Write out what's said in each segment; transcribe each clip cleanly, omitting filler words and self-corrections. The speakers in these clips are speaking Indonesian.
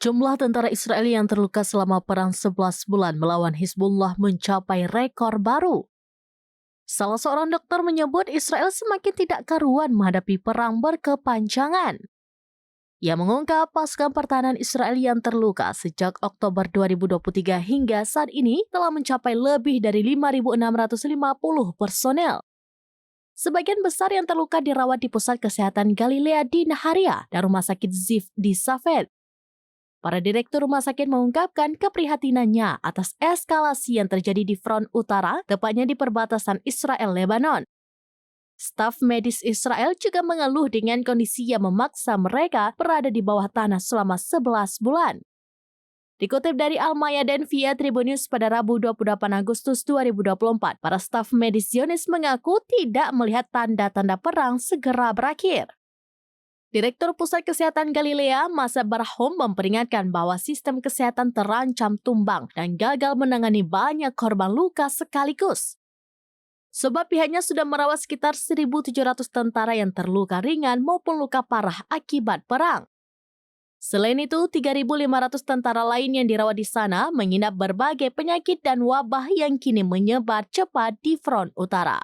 Jumlah tentara Israel yang terluka selama perang 11 bulan melawan Hizbullah mencapai rekor baru. Salah seorang dokter menyebut Israel semakin tidak karuan menghadapi perang berkepanjangan. Ia mengungkap pasukan pertahanan Israel yang terluka sejak Oktober 2023 hingga saat ini telah mencapai lebih dari 5.650 personel. Sebagian besar yang terluka dirawat di Pusat Kesehatan Galilea di Naharia dan Rumah Sakit Ziv di Safed. Para direktur rumah sakit mengungkapkan keprihatinannya atas eskalasi yang terjadi di front utara, tepatnya di perbatasan Israel-Lebanon. Staf medis Israel juga mengeluh dengan kondisi yang memaksa mereka berada di bawah tanah selama 11 bulan. Dikutip dari Al-Mayadin via Tribun News pada Rabu 28 Agustus 2024, para staf medis Zionis mengaku tidak melihat tanda-tanda perang segera berakhir. Direktur Pusat Kesehatan Galilea, Masa Barahum, memperingatkan bahwa sistem kesehatan terancam tumbang dan gagal menangani banyak korban luka sekaligus. Sebab pihaknya sudah merawat sekitar 1.700 tentara yang terluka ringan maupun luka parah akibat perang. Selain itu, 3.500 tentara lain yang dirawat di sana menginap berbagai penyakit dan wabah yang kini menyebar cepat di front utara.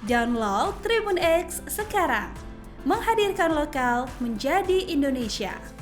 Download Tribun X sekarang, menghadirkan lokal menjadi Indonesia.